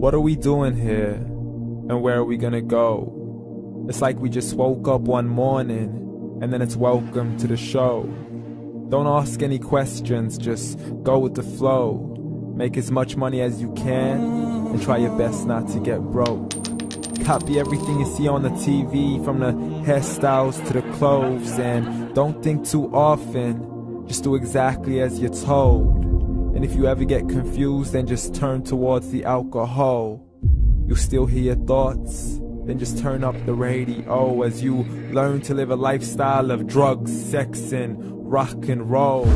What are we doing here? And where are we gonna go? It's like we just woke up one morning, and then it's welcome to the show. Don't ask any questions, just go with the flow. Make as much money as you can, and try your best not to get broke. Copy everything you see on the TV, from the hairstyles to the clothes, and don't think too often, just do exactly as you're told. And if you ever get confused, then just turn towards the alcohol. You'll still hear your thoughts, then just turn up the radio as you learn to live a lifestyle of drugs, sex, and rock and roll.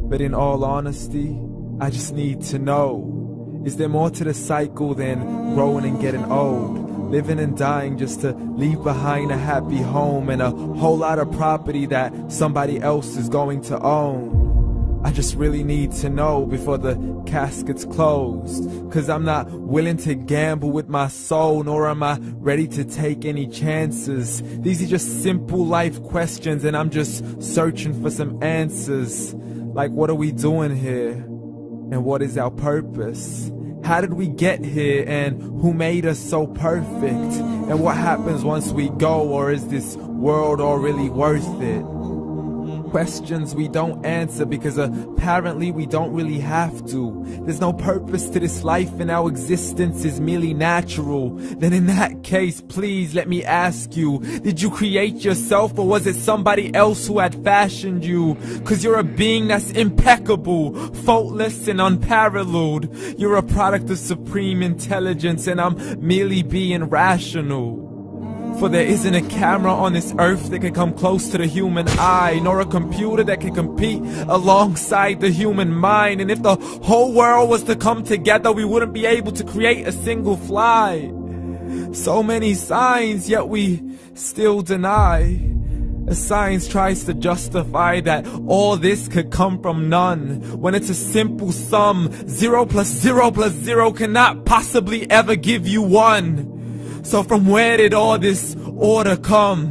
But in all honesty, I just need to know, is there more to the cycle than growing and getting old? Living and dying just to leave behind a happy home and a whole lot of property that somebody else is going to own. I just really need to know before the casket's closed, 'cause I'm not willing to gamble with my soul, nor am I ready to take any chances. These are just simple life questions, and I'm just searching for some answers. Like, what are we doing here? And what is our purpose? How did we get here, and who made us so perfect? And what happens once we go, or is this world all really worth it? Questions we don't answer because apparently we don't really have to. There's no purpose to this life and our existence is merely natural. Then in that case, please let me ask you, did you create yourself, or was it somebody else who had fashioned you? 'Cause you're a being that's impeccable, faultless and unparalleled. You're a product of supreme intelligence, and I'm merely being rational. For there isn't a camera on this earth that can come close to the human eye, nor a computer that can compete alongside the human mind. And if the whole world was to come together, we wouldn't be able to create a single fly. So many signs, yet we still deny. As science tries to justify that all this could come from none, when it's a simple sum. 0 plus 0 plus 0 cannot possibly ever give you 1. So from where did all this order come?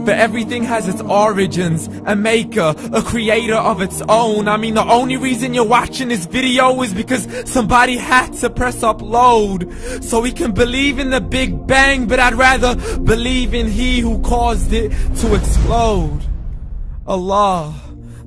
For everything has its origins, a maker, a creator of its own. I mean, the only reason you're watching this video is because somebody had to press upload. So we can believe in the Big Bang, but I'd rather believe in He who caused it to explode. Allah,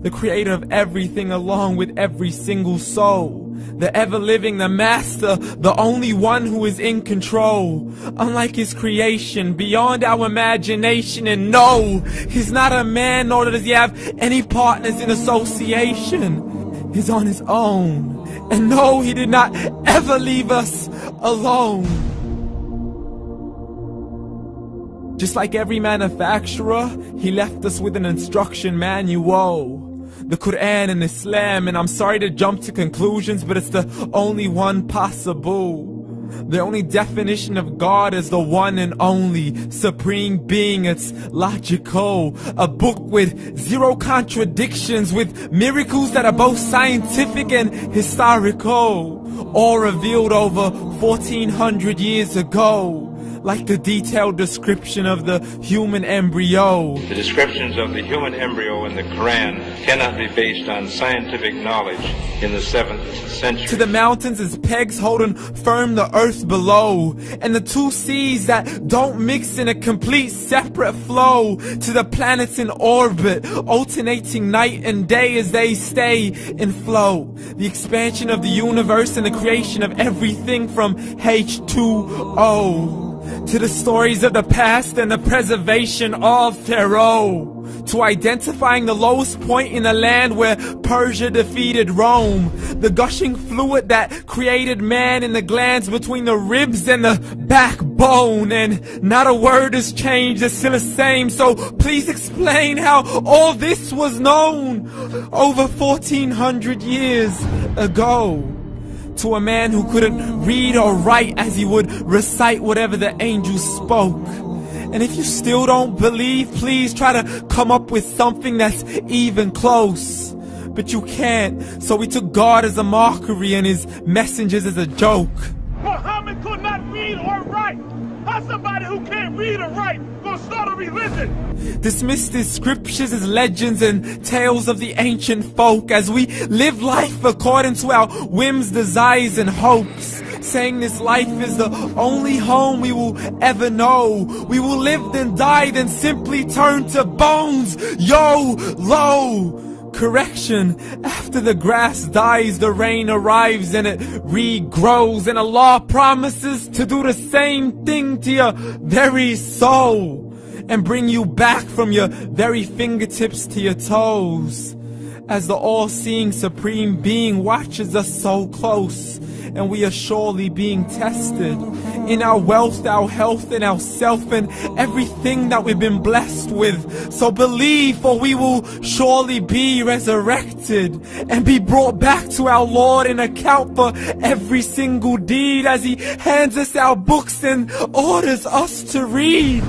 the creator of everything, along with every single soul. The ever-living, the master, the only one who is in control. Unlike his creation, beyond our imagination. And no, he's not a man, nor does he have any partners in association. He's on his own. And no, he did not ever leave us alone. Just like every manufacturer, he left us with an instruction manual. The Quran and Islam, and I'm sorry to jump to conclusions, but it's the only one possible. The only definition of God is the one and only supreme being. It's logical, a book with 0 contradictions, with miracles that are both scientific and historical, all revealed over 1400 years ago. Like the detailed description of the human embryo. The descriptions of the human embryo in the Quran cannot be based on scientific knowledge in the 7th century. To the mountains as pegs holding firm the earth below, and the 2 seas that don't mix in a complete separate flow. To the planets in orbit, alternating night and day as they stay in flow. The expansion of the universe and the creation of everything from H2O. To the stories of the past and the preservation of Pharaoh. To identifying the lowest point in the land where Persia defeated Rome. The gushing fluid that created man in the glands between the ribs and the backbone. And not a word has changed, it's still the same. So please explain how all this was known over 1400 years ago. To a man who couldn't read or write, as he would recite whatever the angels spoke. And if you still don't believe, please try to come up with something that's even close. But you can't, so we took God as a mockery and his messengers as a joke. Muhammad could not read or write. How's somebody who can't read or write gonna start a religion? Dismiss his scriptures as legends and tales of the ancient folk, as we live life according to our whims, desires, and hopes. saying this life is the only home we will ever know. We will live then die, then simply turn to bones. YOLO! Correction, after the grass dies, the rain arrives and it regrows, and Allah promises to do the same thing to your very soul and bring you back from your very fingertips to your toes, as the all-seeing supreme being watches us so close, and we are surely being tested in our wealth, our health, and our self, and everything that we've been blessed with. So believe, for we will surely be resurrected and be brought back to our Lord and account for every single deed, as He hands us our books and orders us to read.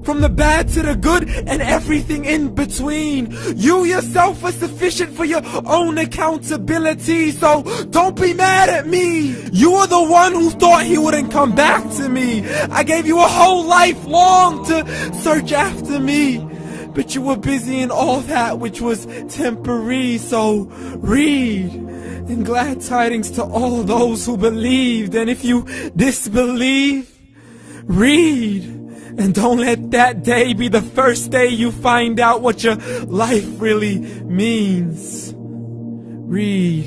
From the bad to the good and everything in between. You yourself are sufficient for your own accountability, so don't be mad at me. You are the one who thought He wouldn't come back to me. I gave you a whole life long to search after me, but you were busy in all that which was temporary. So read, and glad tidings to all those who believed. And if you disbelieve, read. And don't let that day be the first day you find out what your life really means. Read.